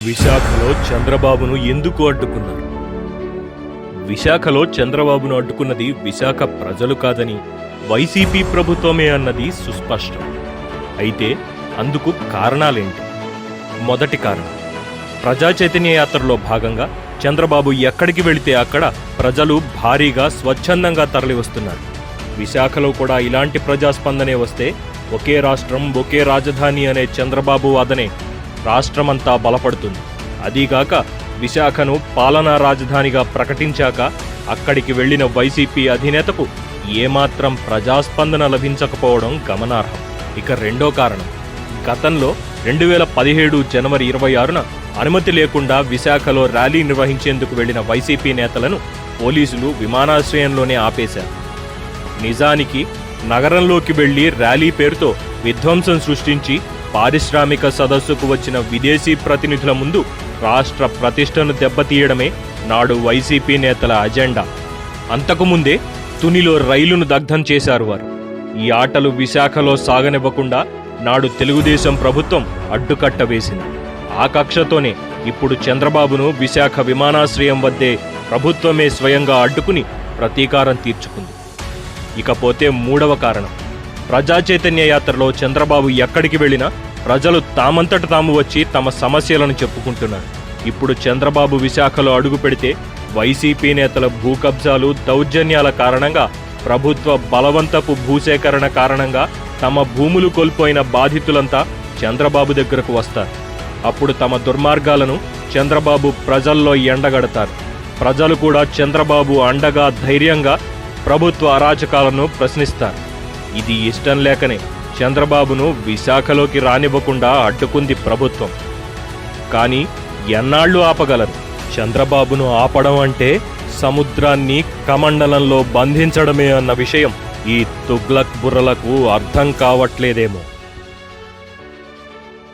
విశాఖలో చంద్రబాబును ఎందుకు అడ్డుకున్నారు? విశాఖలో చంద్రబాబును అడ్డుకున్నది విశాఖ ప్రజలు కాదని వైసీపీ ప్రభుత్వమే అన్నది సుస్పష్టం. అయితే అందుకు కారణాలేంటి? మొదటి కారణం, ప్రజా చైతన్య యాత్రలో భాగంగా చంద్రబాబు ఎక్కడికి వెళితే అక్కడ ప్రజలు భారీగా స్వచ్ఛందంగా తరలివస్తున్నారు. విశాఖలో కూడా ఇలాంటి ప్రజాస్పందనే వస్తే ఒకే రాష్ట్రం ఒకే రాజధాని అనే చంద్రబాబు వాదనే రాష్ట్రమంతా బలపడుతుంది. అదీగాక విశాఖను పాలనా రాజధానిగా ప్రకటించాక అక్కడికి వెళ్లిన వైసీపీ అధినేతకు ఏమాత్రం ప్రజాస్పందన లభించకపోవడం గమనార్హం. ఇక రెండో కారణం, గతంలో 2017 జనవరి 26న అనుమతి లేకుండా విశాఖలో ర్యాలీ నిర్వహించేందుకు వెళ్లిన వైసీపీ నేతలను పోలీసులు విమానాశ్రయంలోనే ఆపేశారు. నిజానికి నగరంలోకి వెళ్లి ర్యాలీ పేరుతో విధ్వంసం సృష్టించి పారిశ్రామిక సదస్సుకు వచ్చిన విదేశీ ప్రతినిధుల ముందు రాష్ట్ర ప్రతిష్టను దెబ్బతీయడమే నాడు వైసీపీ నేతల అజెండా. అంతకుముందే తునిలో రైలును దగ్ధం చేశారు వారు. ఈ ఆటలు విశాఖలో సాగనివ్వకుండా నాడు తెలుగుదేశం ప్రభుత్వం అడ్డుకట్ట వేసింది. ఆ కక్షతోనే ఇప్పుడు చంద్రబాబును విశాఖ విమానాశ్రయం వద్దే ప్రభుత్వమే స్వయంగా అడ్డుకుని ప్రతీకారం తీర్చుకుంది. ఇకపోతే మూడవ కారణం, ప్రజా చైతన్య యాత్రలో చంద్రబాబు ఎక్కడికి వెళ్లినా ప్రజలు తామంతట తాము వచ్చి తమ సమస్యలను చెప్పుకుంటున్నారు. ఇప్పుడు చంద్రబాబు విశాఖలో అడుగు పెడితే వైసీపీ నేతల భూకబ్జాలు, దౌర్జన్యాల కారణంగా, ప్రభుత్వ బలవంతపు భూసేకరణ కారణంగా తమ భూములు కోల్పోయిన బాధితులంతా చంద్రబాబు దగ్గరకు వస్తారు. అప్పుడు తమ దుర్మార్గాలను చంద్రబాబు ప్రజల్లో ఎండగడతారు. ప్రజలు కూడా చంద్రబాబు అండగా ధైర్యంగా ప్రభుత్వ అరాచకాలను ప్రశ్నిస్తారు. ఇది ఇష్టం లేకనే చంద్రబాబును విశాఖలోకి రానివ్వకుండా అడ్డుకుంది ప్రభుత్వం. కానీ ఎన్నాళ్లు ఆపగలరు? చంద్రబాబును ఆపడం అంటే సముద్రాన్ని కమండలంలో బంధించడమే అన్న విషయం ఈ తుగ్లక్ బుర్రలకు అర్థం కావట్లేదేమో.